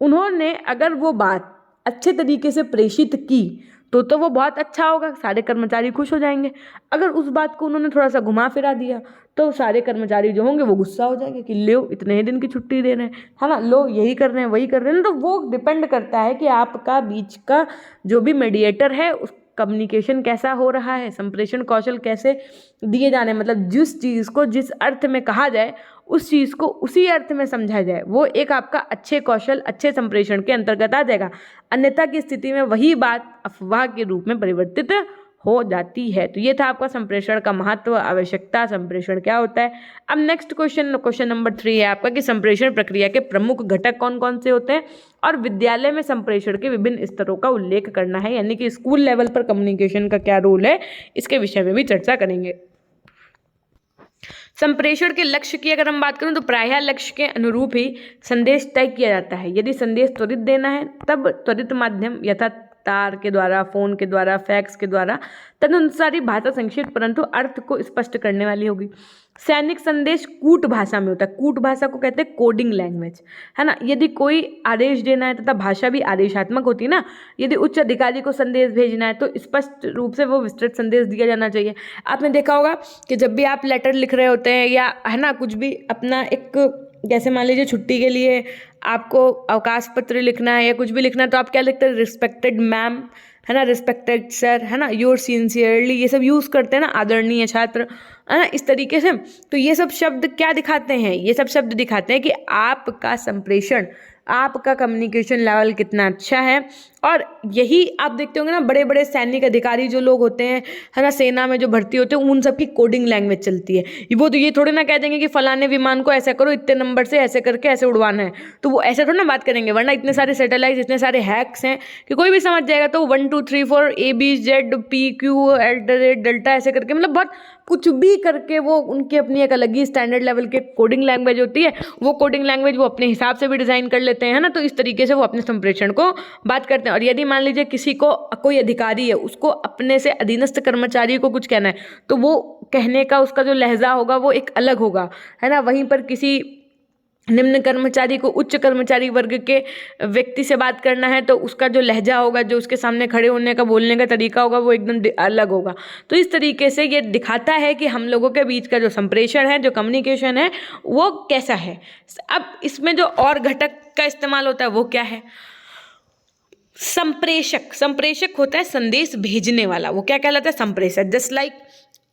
उन्होंने अगर वो बात अच्छे तरीके से प्रेषित की तो वो बहुत अच्छा होगा, सारे कर्मचारी खुश हो जाएंगे। अगर उस बात को उन्होंने थोड़ा सा घुमा फिरा दिया तो सारे कर्मचारी जो होंगे वो गुस्सा हो जाएंगे कि लो इतने ही दिन की छुट्टी दे रहे हैं, है ना, लो यही कर रहे हैं वही कर रहे हैं। तो वो डिपेंड करता है कि आपका बीच का जो भी मीडिएटर है उस कम्युनिकेशन कैसा हो रहा है, संप्रेषण कौशल कैसे दिए जाने, मतलब जिस चीज़ को जिस अर्थ में कहा जाए उस चीज़ को उसी अर्थ में समझा जाए, वो एक आपका अच्छे कौशल अच्छे संप्रेषण के अंतर्गत आ जाएगा। अन्यथा की स्थिति में वही बात अफवाह के रूप में परिवर्तित हो जाती है। तो ये था आपका संप्रेषण का महत्व, आवश्यकता, संप्रेषण क्या होता है। अब नेक्स्ट क्वेश्चन नंबर 3 है आपका कि संप्रेषण प्रक्रिया के प्रमुख घटक कौन कौन से होते हैं, और विद्यालय में संप्रेषण के विभिन्न स्तरों का उल्लेख करना है, यानी कि स्कूल लेवल पर कम्युनिकेशन का क्या रोल है, इसके विषय में भी चर्चा करेंगे। संप्रेषण के लक्ष्य की अगर हम बात करें तो प्रायः लक्ष्य के अनुरूप ही संदेश तय किया जाता है। यदि संदेश त्वरित देना है तब त्वरित माध्यम यथा तार के द्वारा, फोन के द्वारा, फैक्स के द्वारा, तदनुसार ही भाषा संक्षिप्त परंतु अर्थ को स्पष्ट करने वाली होगी। सैनिक संदेश कूट भाषा में होता है, कूट भाषा को कहते हैं कोडिंग लैंग्वेज, है ना। यदि कोई आदेश देना है तथा भाषा भी आदेशात्मक होती है ना, यदि उच्च अधिकारी को संदेश भेजना है तो स्पष्ट रूप से वो विस्तृत संदेश दिया जाना चाहिए। आपने देखा होगा कि जब भी आप लेटर लिख रहे होते हैं या है ना कुछ भी अपना एक, जैसे मान लीजिए छुट्टी के लिए आपको अवकाश पत्र लिखना है या कुछ भी लिखना है तो आप क्या लिखते हैं, रिस्पेक्टेड मैम, है ना, रिस्पेक्टेड सर, है ना, योर सिंसियरली, ये सब यूज़ करते हैं ना, आदरणीय छात्र, है ना, इस तरीके से। तो ये सब शब्द क्या दिखाते हैं, ये सब शब्द दिखाते हैं कि आपका संप्रेषण, आपका कम्युनिकेशन लेवल कितना अच्छा है। और यही आप देखते होंगे ना, बड़े बड़े सैनिक अधिकारी जो लोग होते हैं, है ना, सेना में जो भर्ती होते हैं, उन सब की कोडिंग लैंग्वेज चलती है। वो तो ये थोड़े ना कह देंगे कि फलाने विमान को ऐसा करो, इतने नंबर से ऐसे करके ऐसे उड़वाना है, तो वो ऐसे थोड़ा ना बात करेंगे, वरना इतने सारे सैटेलाइट, इतने सारे हैक्स हैं कि कोई भी समझ जाएगा। तो 1 2 3 4 ABZPQ डेल्टा ऐसे करके, मतलब बहुत कुछ भी करके वो उनकी अपनी एक अलग ही स्टैंडर्ड लेवल के कोडिंग लैंग्वेज होती है। वो कोडिंग लैंग्वेज वो अपने हिसाब से भी डिज़ाइन कर लेते हैं, है ना। तो इस तरीके से वो अपने संप्रेषण को बात करते हैं। और यदि मान लीजिए किसी को, कोई अधिकारी है, उसको अपने से अधीनस्थ कर्मचारी को कुछ कहना है तो वो कहने का उसका जो लहजा होगा वो एक अलग होगा, है ना। वहीं पर किसी निम्न कर्मचारी को उच्च कर्मचारी वर्ग के व्यक्ति से बात करना है तो उसका जो लहजा होगा, जो उसके सामने खड़े होने का, बोलने का तरीका होगा, वो एकदम अलग होगा। तो इस तरीके से ये दिखाता है कि हम लोगों के बीच का जो संप्रेषण है, जो कम्युनिकेशन है, वो कैसा है। अब इसमें जो और घटक का इस्तेमाल होता है वो क्या है, संप्रेषक होता है संदेश भेजने वाला, वो क्या कहलाता है, संप्रेषक। जस्ट लाइक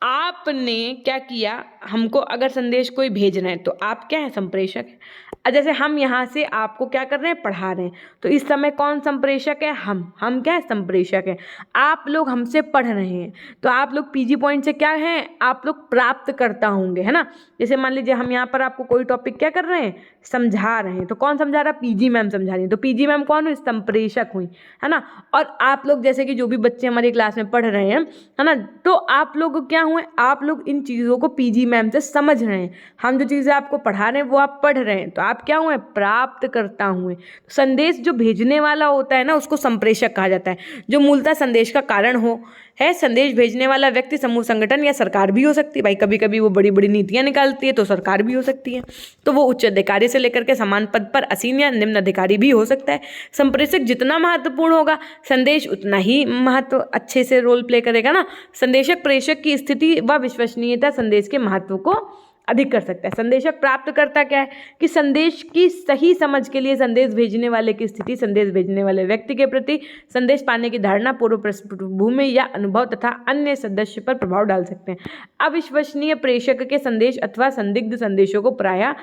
आपने क्या किया, हमको अगर संदेश कोई भेजना है तो आप क्या है, संप्रेषक है। जैसे हम यहाँ से आपको क्या कर रहे हैं, पढ़ा रहे हैं, तो इस समय कौन संप्रेषक है, हम क्या है, संप्रेषक है। आप लोग हमसे पढ़ रहे हैं तो आप लोग पीजी पॉइंट से क्या हैं, आप लोग प्राप्त करता होंगे, है ना। जैसे मान लीजिए हम यहाँ पर आपको कोई टॉपिक क्या कर रहे हैं, समझा रहे हैं, तो कौन समझा रहा, पीजी मैम समझा रही है, तो पीजी मैम कौन हुई, संप्रेषक हुई, है ना। और आप लोग जैसे कि जो भी बच्चे हमारी क्लास में पढ़ रहे हैं, है ना, तो आप लोग क्या हुए, आप लोग इन चीज़ों को पीजी मैम से समझ रहे हैं। हम जो चीज़ें आपको पढ़ा रहे हैं वो आप पढ़ रहे हैं, तो आप क्या हुए, प्राप्त करता हुए। संदेश जो भेजने वाला होता है ना, उसको संप्रेषक कहा जाता है, जो मूलतः संदेश का कारण हो है। संदेश भेजने वाला व्यक्ति समूह, संगठन या सरकार भी हो सकती है। भाई कभी कभी वो बड़ी बड़ी नीतियां निकालती है तो सरकार भी हो सकती है, तो वो उच्च अधिकारी से लेकर के समान पद पर असीम या निम्न अधिकारी भी हो सकता है। संप्रेषक जितना महत्वपूर्ण होगा, संदेश उतना ही महत्व अच्छे से रोल प्ले करेगा ना। संदेशक प्रेषक की स्थिति व विश्वसनीयता संदेश के महत्व को अधिक कर सकता है। संदेशक प्राप्तकर्ता क्या है कि संदेश की सही समझ के लिए संदेश भेजने वाले की स्थिति, संदेश भेजने वाले व्यक्ति के प्रति, संदेश पाने की धारणा, पूर्व पृष्ठभूमि या अनुभव तथा अन्य सदस्य पर प्रभाव डाल सकते हैं। अविश्वसनीय प्रेषक के संदेश अथवा संदिग्ध संदेशों को प्रायः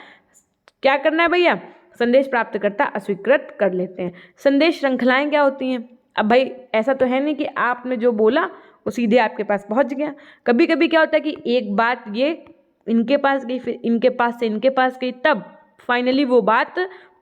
क्या करना है भैया, संदेश प्राप्तकर्ता अस्वीकृत कर लेते हैं। संदेश श्रृंखलाएं क्या होती हैं? अब भाई ऐसा तो है नहीं कि आपने जो बोला वो सीधे आपके पास पहुंच गया। कभी कभी क्या होता है कि एक बात ये इनके पास गई, फिर इनके पास से इनके पास गई, तब फाइनली वो बात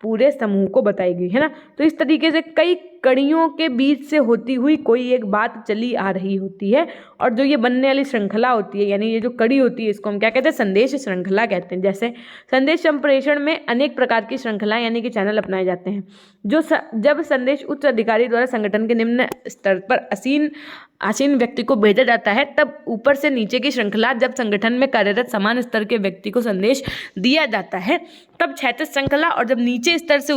पूरे समूह को बताई गई, है ना। तो इस तरीके से कई कड़ियों के बीच से होती हुई कोई एक बात चली आ रही होती है, और जो ये बनने वाली श्रृंखला होती है, यानी ये जो कड़ी होती है, इसको हम क्या कहते हैं, संदेश श्रृंखला कहते हैं। जैसे संदेश संप्रेषण में अनेक प्रकार की श्रृंखलाएं यानी कि चैनल अपनाए जाते हैं। जब संदेश उच्च अधिकारी द्वारा संगठन के निम्न स्तर पर आसीन व्यक्ति को भेजा जाता है, तब ऊपर से नीचे की श्रृंखला, जब संगठन में कार्यरत समान स्तर के व्यक्ति को संदेश दिया जाता है तब क्षैतिज श्रृंखला, और जब नीचे स्तर से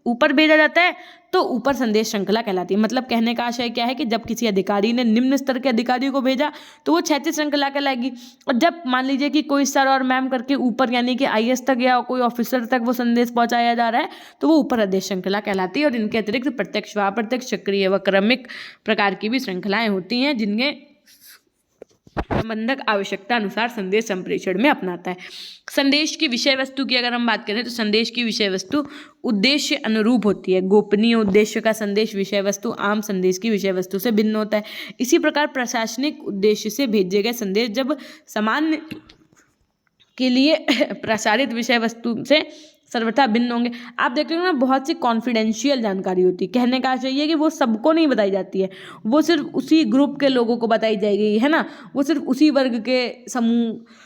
ऊपर भेजा जाता है तो ऊपर संदेश श्रृंखला कहलाती है। मतलब कहने का आशय क्या है कि जब किसी अधिकारी ने निम्न स्तर के अधिकारी को भेजा तो वो क्षैतिज श्रृंखला कहलाएगी, और जब मान लीजिए कि कोई सर और मैम करके ऊपर यानी कि आईएएस तक या कोई ऑफिसर तक वो संदेश पहुंचाया जा रहा है तो वो ऊपर आदेश श्रृंखला कहलाती है। और इनके अतिरिक्त प्रत्यक्ष व अप्रत्यक्ष, चक्रीय व क्रमिक प्रकार की भी श्रृंखलाएं होती हैं जिनमें प्रबंधक आवश्यकता अनुसार संदेश संप्रेषण में अपनाता है। संदेश की विषय वस्तु की अगर हम बात करें तो संदेश की विषय वस्तु उद्देश्य अनुरूप होती है। गोपनीय उद्देश्य का संदेश विषय वस्तु आम संदेश की विषय वस्तु से भिन्न होता है। इसी प्रकार प्रशासनिक उद्देश्य से भेजे गए संदेश जब सामान्य के लिए प्रसारित विषय वस्तु से सर्वथा भिन्न होंगे। आप देख रहे हो ना, बहुत सी कॉन्फिडेंशियल जानकारी होती है। कहने का चाहिए कि वो सबको नहीं बताई जाती है, वो सिर्फ उसी ग्रुप के लोगों को बताई जाएगी, है ना। वो सिर्फ उसी वर्ग के समूह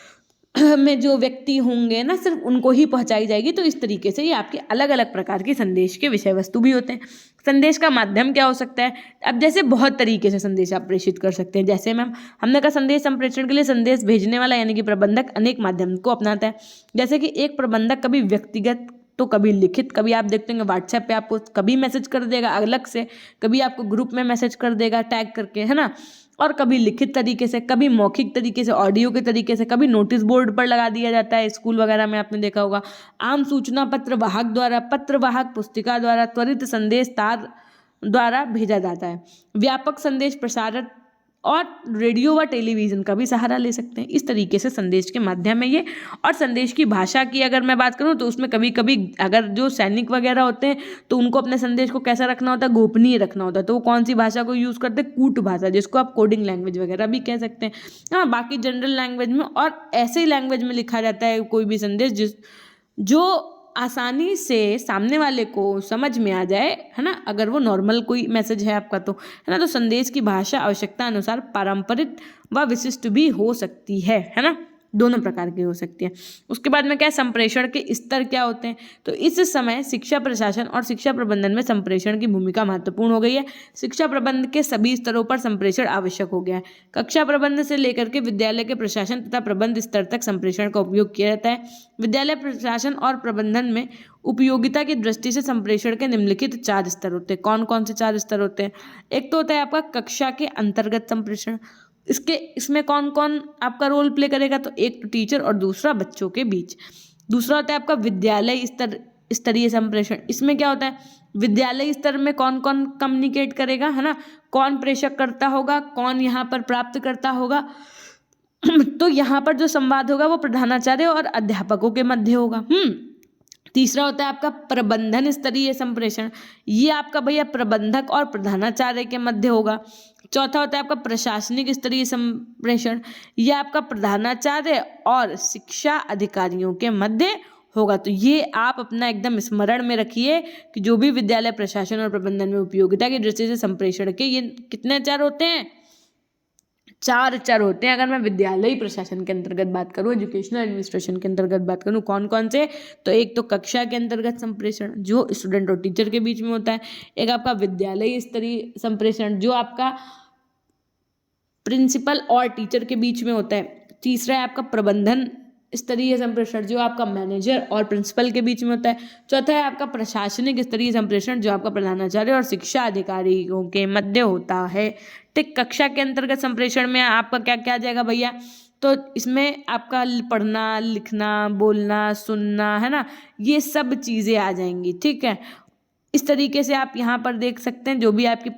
में जो व्यक्ति होंगे ना, सिर्फ उनको ही पहुंचाई जाएगी। तो इस तरीके से ये आपके अलग अलग प्रकार की संदेश के विषय वस्तु भी होते हैं। संदेश का माध्यम क्या हो सकता है? अब जैसे बहुत तरीके से संदेश आप प्रेषित कर सकते हैं। जैसे मैम हमने कहा संदेश संप्रेषण के लिए संदेश भेजने वाला यानी कि प्रबंधक अनेक माध्यम को अपनाता है। जैसे कि एक प्रबंधक कभी व्यक्तिगत तो कभी लिखित, कभी आप देखते हैं व्हाट्सएप पे आपको कभी मैसेज कर देगा अलग से, कभी आपको ग्रुप में मैसेज कर देगा टैग करके, है ना, और कभी लिखित तरीके से, कभी मौखिक तरीके से, ऑडियो के तरीके से, कभी नोटिस बोर्ड पर लगा दिया जाता है। स्कूल वगैरह में आपने देखा होगा। आम सूचना पत्र वाहक द्वारा, पत्र वाहक पुस्तिका द्वारा, त्वरित संदेश तार द्वारा भेजा जाता है। व्यापक संदेश प्रसारण और रेडियो व टेलीविज़न का भी सहारा ले सकते हैं। इस तरीके से संदेश के माध्यम है ये। और संदेश की भाषा की अगर मैं बात करूँ तो उसमें कभी कभी अगर जो सैनिक वगैरह होते हैं तो उनको अपने संदेश को कैसा रखना होता है, गोपनीय रखना होता है। तो वो कौन सी भाषा को यूज़ करते हैं? कूट भाषा, जिसको आप कोडिंग लैंग्वेज वगैरह भी कह सकते हैं। हाँ, बाकी जनरल लैंग्वेज में और ऐसे ही लैंग्वेज में लिखा जाता है कोई भी संदेश जो आसानी से सामने वाले को समझ में आ जाए, है ना। अगर वो नॉर्मल कोई मैसेज है आपका तो, है ना। तो संदेश की भाषा आवश्यकता अनुसार पारंपरिक व विशिष्ट भी हो सकती है ना। दोनों प्रकार की हो सकती है। उसके बाद में क्या, संप्रेषण के स्तर क्या होते हैं? तो इस समय शिक्षा प्रशासन और शिक्षा प्रबंधन में संप्रेषण की भूमिका महत्वपूर्ण हो गई है। शिक्षा प्रबंध के सभी स्तरों पर संप्रेषण आवश्यक हो गया है। कक्षा प्रबंध से लेकर के विद्यालय के प्रशासन तथा प्रबंध स्तर तक संप्रेषण का उपयोग किया जाता है। विद्यालय प्रशासन और प्रबंधन में उपयोगिता की दृष्टि से संप्रेषण के निम्नलिखित 4 स्तर होते हैं। कौन कौन से 4 स्तर होते हैं? एक तो होता है आपका कक्षा के अंतर्गत संप्रेषण। इसमें कौन कौन आपका रोल प्ले करेगा? तो एक तो टीचर और दूसरा बच्चों के बीच। दूसरा होता है आपका विद्यालय स्तरीय संप्रेषण। इसमें क्या होता है, विद्यालय स्तर में कौन कौन कम्युनिकेट करेगा, है ना, कौन प्रेषक करता होगा, कौन यहाँ पर प्राप्त करता होगा। तो यहाँ पर जो संवाद होगा वो प्रधानाचार्य और अध्यापकों के मध्य होगा। तीसरा होता है आपका प्रबंधन स्तरीय संप्रेषण। ये आपका भैया प्रबंधक और प्रधानाचार्य के मध्य होगा। चौथा होता है आपका प्रशासनिक स्तरीय संप्रेषण। ये आपका प्रधानाचार्य और शिक्षा अधिकारियों के मध्य होगा। तो ये आप अपना एकदम स्मरण में रखिए कि जो भी विद्यालय प्रशासन और प्रबंधन में उपयोगिता की दृष्टि से संप्रेषण के ये कितने चर होते हैं? 4 चर होते हैं। अगर मैं विद्यालयी प्रशासन के अंतर्गत बात करूँ, एजुकेशनल एडमिनिस्ट्रेशन के अंतर्गत बात करूँ, कौन कौन से? तो एक तो कक्षा के अंतर्गत संप्रेषण जो स्टूडेंट और टीचर के बीच में होता है। एक आपका विद्यालय स्तरीय संप्रेषण जो आपका प्रिंसिपल और टीचर के बीच में होता है। तीसरा है आपका प्रबंधन स्तरीय संप्रेषण जो आपका मैनेजर और प्रिंसिपल के बीच में होता है। चौथा है आपका प्रशासनिक स्तरीय संप्रेषण जो आपका प्रधानाचार्य और शिक्षा अधिकारियों के मध्य होता है। ठीक, कक्षा के अंतर्गत संप्रेषण में आपका क्या क्या आ जाएगा भैया? तो इसमें आपका पढ़ना, लिखना, बोलना, सुनना, है ना, ये सब चीज़ें आ जाएंगी। ठीक है, इस तरीके से आप यहाँ पर देख सकते हैं जो भी आपकी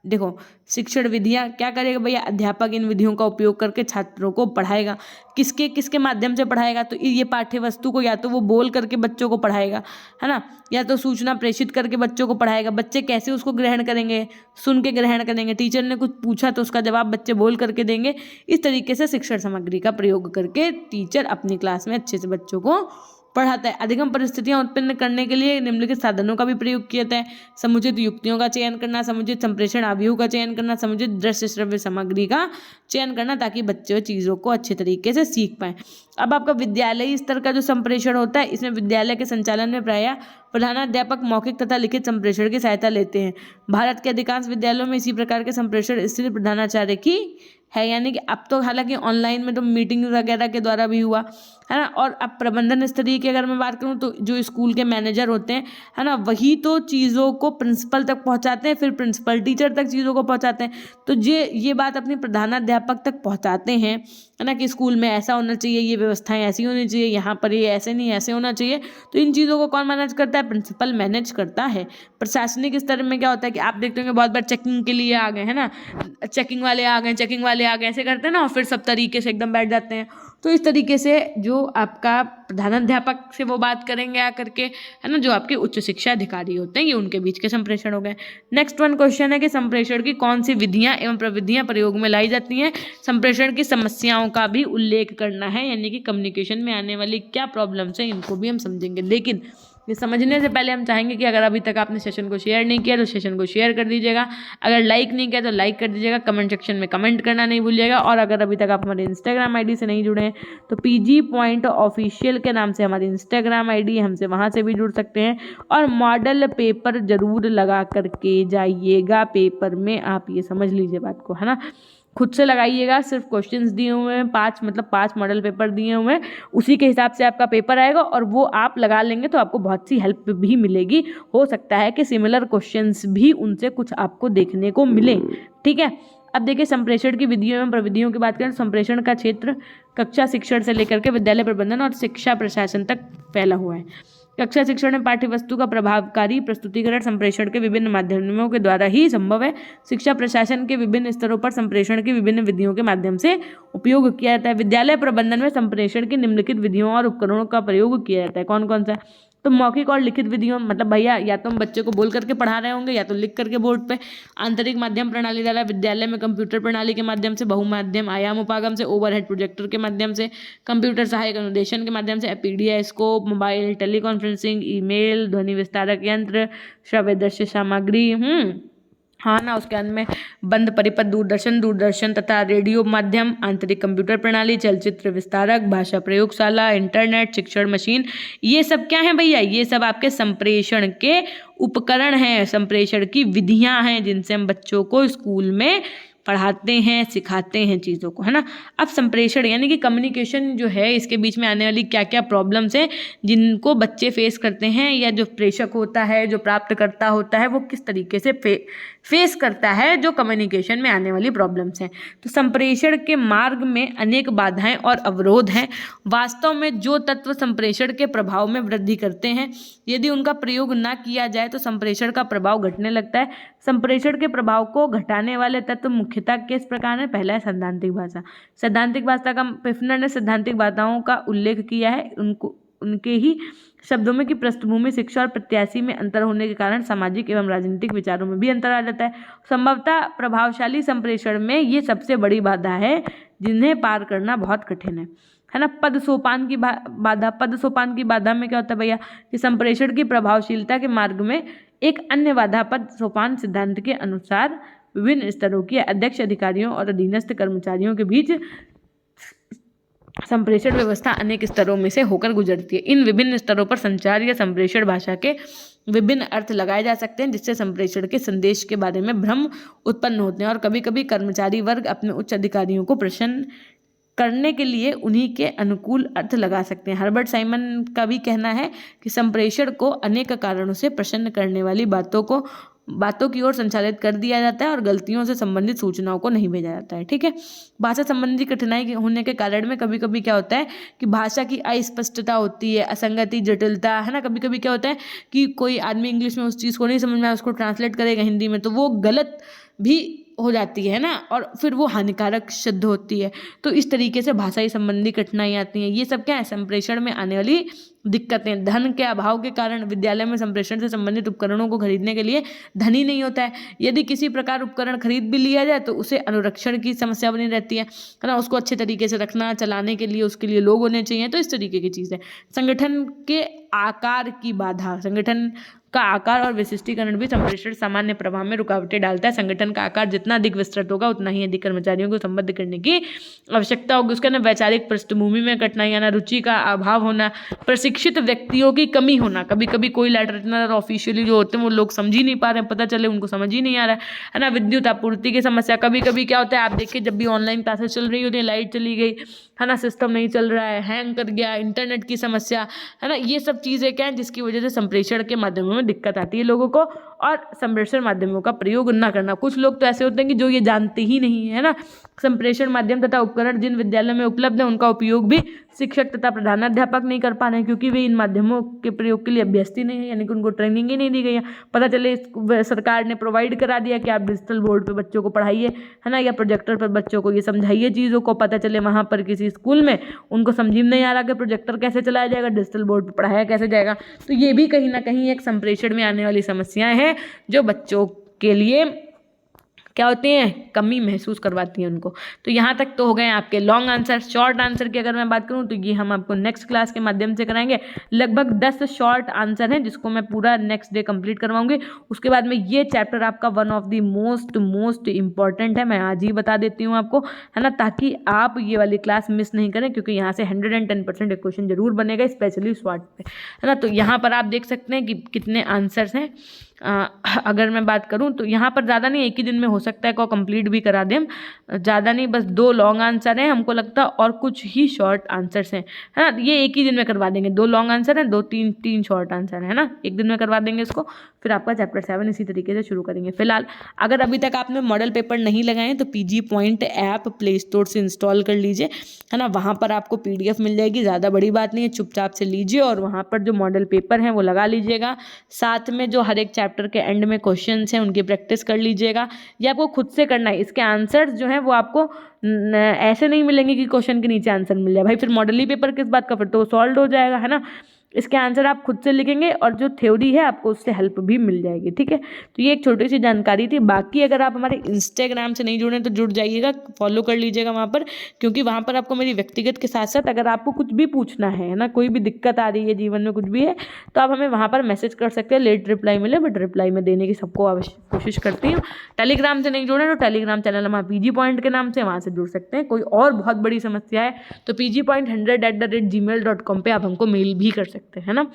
देखो शिक्षण विधियाँ क्या करेगा भैया, अध्यापक इन विधियों का उपयोग करके छात्रों को पढ़ाएगा। किसके किसके माध्यम से पढ़ाएगा, तो ये पाठ्य वस्तु को या तो वो बोल करके बच्चों को पढ़ाएगा, है ना, या तो सूचना प्रेषित करके बच्चों को पढ़ाएगा। बच्चे कैसे उसको ग्रहण करेंगे, सुन के ग्रहण करेंगे। टीचर ने कुछ पूछा तो उसका जवाब बच्चे बोल करके देंगे। इस तरीके से शिक्षण सामग्री का प्रयोग करके टीचर अपनी क्लास में अच्छे से बच्चों को पढ़ाता है। अधिगम परिस्थितियां उत्पन्न करने के लिए निम्नलिखित साधनों का भी प्रयोग किया जाता है। समुचित युक्तियों का चयन करना, समुचित संप्रेषण अवयव का चयन करना, समुचित दृश्य श्रव्य सामग्री का चयन करना, ताकि बच्चे चीज़ों को अच्छे तरीके से सीख पाएं। अब आपका विद्यालयी स्तर का जो संप्रेषण होता है, इसमें विद्यालय के संचालन में प्रायः प्रधानाध्यापक मौखिक तथा लिखित संप्रेषण की सहायता लेते हैं। भारत के अधिकांश विद्यालयों में इसी प्रकार के संप्रेषण स्थित प्रधानाचार्य की है, यानी कि अब तो हालांकि ऑनलाइन में तो मीटिंग वगैरह के द्वारा भी हुआ, है ना। और अब प्रबंधन स्तरीय की अगर मैं बात करूँ तो जो स्कूल के मैनेजर होते हैं, है ना, वही तो चीज़ों को प्रिंसिपल तक पहुंचाते हैं, फिर प्रिंसिपल टीचर तक चीज़ों को पहुंचाते हैं। तो ये बात अपने प्रधानाध्यापक तक पहुंचाते हैं, है ना, कि स्कूल में ऐसा होना चाहिए, ये व्यवस्थाएं ऐसी होनी चाहिए, यहाँ पर ये ऐसे नहीं ऐसे होना चाहिए। तो इन चीज़ों को कौन मैनेज करता है, प्रिंसिपल मैनेज करता है। प्रशासनिक स्तर में क्या होता है कि आप देखते होंगे बहुत बार चेकिंग के लिए आ गए, है ना, चेकिंग वाले आ गए, ऐसे करते हैं ना, और फिर सब तरीके से एकदम बैठ जाते हैं। तो इस तरीके से जो आपका प्रधानाध्यापक से वो बात करेंगे आकर के, है ना, जो आपके उच्च शिक्षा अधिकारी होते हैं, ये उनके बीच के संप्रेषण हो गए। नेक्स्ट वन क्वेश्चन है कि संप्रेषण की कौन सी विधियां एवं प्रविधियां प्रयोग में लाई जाती हैं। संप्रेषण की समस्याओं का भी उल्लेख करना है, यानी कि कम्युनिकेशन में आने वाली क्या प्रॉब्लम्स हैं, इनको भी हम समझेंगे। लेकिन ये समझने से पहले हम चाहेंगे कि अगर अभी तक आपने सेशन को शेयर नहीं किया तो सेशन को शेयर कर दीजिएगा। अगर लाइक नहीं किया तो लाइक कर दीजिएगा। कमेंट सेक्शन में कमेंट करना नहीं भूलिएगा। और अगर अभी तक आप हमारे इंस्टाग्राम आईडी से नहीं जुड़े हैं तो PG Point Official के नाम से हमारी इंस्टाग्राम आईडी है, हमसे वहाँ से भी जुड़ सकते हैं। और मॉडल पेपर जरूर लगा करके जाइएगा पेपर में, आप ये समझ लीजिए बात को, है ना, खुद से लगाइएगा। सिर्फ क्वेश्चंस दिए हुए हैं 5 मॉडल पेपर दिए हुए हैं, उसी के हिसाब से आपका पेपर आएगा और वो आप लगा लेंगे तो आपको बहुत सी हेल्प भी मिलेगी। हो सकता है कि सिमिलर क्वेश्चंस भी उनसे कुछ आपको देखने को मिले। ठीक है, अब देखिए संप्रेषण की विधियों एवं प्रविधियों की बात करें तो संप्रेषण का क्षेत्र कक्षा शिक्षण से लेकर के विद्यालय प्रबंधन और शिक्षा प्रशासन तक फैला हुआ है। कक्षा शिक्षण में पाठ्य वस्तु का प्रभावकारी प्रस्तुतिकरण संप्रेषण के विभिन्न माध्यमों के द्वारा ही संभव है। शिक्षा प्रशासन के विभिन्न स्तरों पर संप्रेषण की विभिन्न विधियों के माध्यम से उपयोग किया जाता है। विद्यालय प्रबंधन में संप्रेषण की निम्नलिखित विधियों और उपकरणों का प्रयोग किया जाता है। कौन कौन सा? तो मौखिक और लिखित विधियों, मतलब भैया या तो हम बच्चे को बोल करके पढ़ा रहे होंगे या तो लिख करके बोर्ड पे। आंतरिक माध्यम प्रणाली द्वारा विद्यालय में कंप्यूटर प्रणाली के माध्यम से, बहुमाध्यम आयाम उपागम से, ओवरहेड प्रोजेक्टर के माध्यम से, कंप्यूटर सहायक अनुदेशन के माध्यम से, PDF scope, mobile, teleconferencing, email, ध्वनि विस्तारक यंत्र, श्रव्य दृश्य सामग्री, हाँ ना, उसके अंत में बंद परिपथ दूरदर्शन तथा रेडियो माध्यम, आंतरिक कंप्यूटर प्रणाली, चलचित्र विस्तारक, भाषा प्रयोगशाला, इंटरनेट, शिक्षण मशीन, ये सब क्या है भैया? ये सब आपके संप्रेषण के उपकरण हैं, संप्रेषण की विधियां हैं जिनसे हम बच्चों को स्कूल में पढ़ाते हैं, सिखाते हैं चीज़ों को, है ना। अब संप्रेषण यानी कि कम्युनिकेशन जो है, इसके बीच में आने वाली क्या क्या प्रॉब्लम्स हैं जिनको बच्चे फेस करते हैं, या जो प्रेषक होता है, जो प्राप्तकर्ता होता है, वो किस तरीके से फेस करता है जो कम्युनिकेशन में आने वाली प्रॉब्लम्स हैं। तो संप्रेषण के मार्ग में अनेक बाधाएं और अवरोध हैं। वास्तव में जो तत्व संप्रेषण के प्रभाव में वृद्धि करते हैं, यदि उनका प्रयोग ना किया जाए तो संप्रेषण का प्रभाव घटने लगता है। संप्रेषण के प्रभाव को घटाने वाले तत्व मुख्यतः किस प्रकार है? पहला है सैद्धांतिक भाषा। सैद्धांतिक भाषा का पिफनर ने सैद्धांतिक बाधाओं का उल्लेख किया है, उनके ही शब्दों में कि पृष्ठभूमि शिक्षा और प्रत्याशी में अंतर होने के कारण सामाजिक एवं राजनीतिक विचारों में भी अंतर आ जाता है। संभवतः प्रभावशाली संप्रेषण में ये सबसे बड़ी बाधा है जिन्हें पार करना बहुत कठिन है ना। पद सोपान की बाधा में क्या होता है भैया कि संप्रेषण की प्रभावशीलता के मार्ग में एक अन्य बाधा पद सोपान सिद्धांत के अनुसार विभिन्न स्तरों के अध्यक्ष अधिकारियों और अधीनस्थ कर्मचारियों के बीच संप्रेषण व्यवस्था अनेक स्तरों में से होकर गुजरती है। इन विभिन्न स्तरों पर संचार या संप्रेषण भाषा के विभिन्न अर्थ लगाए जा सकते हैं, जिससे संप्रेषण के संदेश के बारे में भ्रम उत्पन्न होते हैं। और कभी कभी कर्मचारी वर्ग अपने उच्च अधिकारियों को प्रसन्न करने के लिए उन्हीं के अनुकूल अर्थ लगा सकते हैं। हर्बर्ट साइमन का भी कहना है कि संप्रेषण को अनेक कारणों से प्रसन्न करने वाली बातों को बातों की ओर संचालित कर दिया जाता है और गलतियों से संबंधित सूचनाओं को नहीं भेजा जाता है। ठीक है, भाषा संबंधी कठिनाई होने के कारण में कभी कभी क्या होता है कि भाषा की अस्पष्टता होती है, असंगति, जटिलता, है ना। कभी कभी क्या होता है कि कोई आदमी इंग्लिश में उस चीज़ को नहीं समझ में आया, उसको ट्रांसलेट करेगा हिंदी में तो वो गलत भी हो जाती है ना, और फिर वो हानिकारक सिद्ध होती है। तो इस तरीके से भाषाई संबंधी कठिनाई आती हैं। ये सब क्या है, संप्रेषण में आने वाली दिक्कतें। धन के अभाव के कारण विद्यालय में संप्रेषण से संबंधित उपकरणों को खरीदने के लिए धन ही नहीं होता है। यदि किसी प्रकार उपकरण खरीद भी लिया जाए तो उसे अनुरक्षण की समस्या बनी रहती है ना। उसको अच्छे तरीके से रखना, चलाने के लिए उसके लिए लोग होने चाहिए। तो इस तरीके की चीज़ है। संगठन के आकार की बाधा, संगठन का आकार और विशिष्टीकरण भी संप्रेषण सामान्य प्रवाह में रुकावटें डालता है। संगठन का आकार जितना अधिक विस्तृत होगा उतना ही अधिक कर्मचारियों को संबद्ध करने की आवश्यकता होगी। उसका ना वैचारिक पृष्ठभूमि में कठिनाई आना, रुचि का अभाव होना, प्रशिक्षित व्यक्तियों की कमी होना। कभी कभी कोई लेटरनर ऑफिशियली जो होते हैं वो लोग समझ ही नहीं पा रहे हैं, पता चले उनको समझ ही नहीं आ रहा है ना। विद्युत आपूर्ति की समस्या, कभी कभी क्या होता है आप देखिए जब भी ऑनलाइन क्लासेस चल रही होती है, लाइट चली गई है ना, सिस्टम नहीं चल रहा है, हैंग कर गया, इंटरनेट की समस्या है ना। ये सब चीज़ें क्या है जिसकी वजह से संप्रेषण के माध्यमों में दिक्कत आती है लोगों को, और संप्रेषण माध्यमों का प्रयोग न करना। कुछ लोग तो ऐसे होते हैं कि जो ये जानते ही नहीं है ना। संप्रेषण माध्यम तथा उपकरण जिन विद्यालयों में उपलब्ध है उनका उपयोग भी शिक्षक तथा प्रधानाध्यापक नहीं कर पा रहे हैं, क्योंकि वे इन माध्यमों के प्रयोग के लिए अभ्यस्त ही नहीं है, यानी कि उनको ट्रेनिंग ही नहीं दी गई है। पता चले सरकार ने प्रोवाइड करा दिया कि आप डिजिटल बोर्ड पे बच्चों को पढ़ाइए है ना, या प्रोजेक्टर पर बच्चों को ये समझाइए चीज़ों को। पता चले वहाँ पर किसी स्कूल में उनको समझ में नहीं आ रहा कि प्रोजेक्टर कैसे चलाया जाएगा, डिजिटल बोर्ड पर पढ़ाया कैसे जाएगा। तो ये भी कहीं ना कहीं एक संप्रेषण में आने वाली समस्याएं हैं जो बच्चों के लिए क्या होती हैं, कमी महसूस करवाती हैं उनको। तो यहाँ तक तो हो गए आपके लॉन्ग आंसर। शॉर्ट आंसर की अगर मैं बात करूँ तो ये हम आपको नेक्स्ट क्लास के माध्यम से कराएंगे। लगभग 10 शॉर्ट आंसर हैं जिसको मैं पूरा नेक्स्ट डे कंप्लीट करवाऊंगी। उसके बाद में ये चैप्टर आपका one of the most important है, मैं आज ही बता देती हूँ आपको, है ना, ताकि आप ये वाली क्लास मिस नहीं करें, क्योंकि यहाँ से 110% एक क्वेश्चन जरूर बनेगा, स्पेशली शॉर्ट पे, है ना। तो यहाँ पर आप देख सकते हैं कि कितने आंसर्स हैं। अगर मैं बात करूं तो यहाँ पर ज़्यादा नहीं, एक ही दिन में हो सकता है को कंप्लीट भी करा दें, ज़्यादा नहीं, बस 2 लॉन्ग आंसर हैं हमको लगता है और कुछ ही शॉर्ट आंसर्स हैं, है ना। ये एक ही दिन में करवा देंगे, 2 लॉन्ग आंसर हैं, 3 शॉर्ट आंसर है ना, एक दिन में करवा देंगे इसको। फिर आपका चैप्टर 7 इसी तरीके से शुरू करेंगे। फिलहाल अगर अभी तक आपने मॉडल पेपर नहीं लगाए तो PG point app play store से इंस्टॉल कर लीजिए, है ना। वहाँ पर आपको PDF मिल जाएगी, ज़्यादा बड़ी बात नहीं है, चुपचाप से लीजिए और वहाँ पर जो मॉडल पेपर हैं वो लगा लीजिएगा। साथ में जो हर एक चैप्टर के एंड में क्वेश्चंस हैं उनकी प्रैक्टिस कर लीजिएगा। ये आपको खुद से करना है। इसके आंसर्स जो हैं वो आपको ऐसे नहीं मिलेंगे कि क्वेश्चन के नीचे आंसर मिल जाए, भाई फिर मॉडल ही पेपर किस बात का, फिर तो सॉल्व हो जाएगा, है ना। इसके आंसर आप खुद से लिखेंगे और जो थ्योरी है आपको उससे हेल्प भी मिल जाएगी। ठीक है, तो ये एक छोटी सी जानकारी थी। बाकी अगर आप हमारे इंस्टाग्राम से नहीं जुड़े तो जुड़ जाइएगा, फॉलो कर लीजिएगा वहाँ पर, क्योंकि वहाँ पर आपको मेरी व्यक्तिगत के साथ साथ अगर आपको कुछ भी पूछना है ना, कोई भी दिक्कत आ रही है जीवन में, कुछ भी है, तो आप हमें वहाँ पर मैसेज कर सकते हैं। लेट रिप्लाई मिले बट रिप्लाई में देने की सबको अवश्य कोशिश करती हूँ। टेलीग्राम से नहीं जुड़े तो टेलीग्राम चैनल हमारा PG पॉइंट के नाम से, वहाँ से जुड़ सकते हैं। कोई और बहुत बड़ी समस्या है तो pgpoint100@gmail.com पे आप हमको मेल भी कर सकते हैं ना।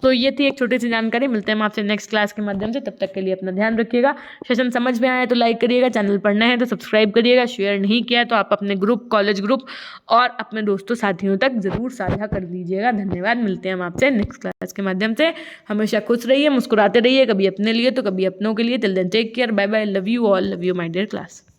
तो ये थी एक छोटी सी जानकारी। मिलते हैं हम आपसे नेक्स्ट क्लास के माध्यम से, तब तक के लिए अपना ध्यान रखिएगा। सेशन समझ में आया तो लाइक करिएगा, चैनल पर नए हैं तो सब्सक्राइब करिएगा, शेयर नहीं किया तो आप अपने ग्रुप, कॉलेज ग्रुप और अपने दोस्तों साथियों तक जरूर साझा कर दीजिएगा। धन्यवाद। मिलते हैं हम आपसे नेक्स्ट क्लास के माध्यम से। हमेशा खुश रहिए, मुस्कुराते रहिए, कभी अपने लिए तो कभी अपनों के लिए। Till then take care, bye bye, love you all, love you my dear class.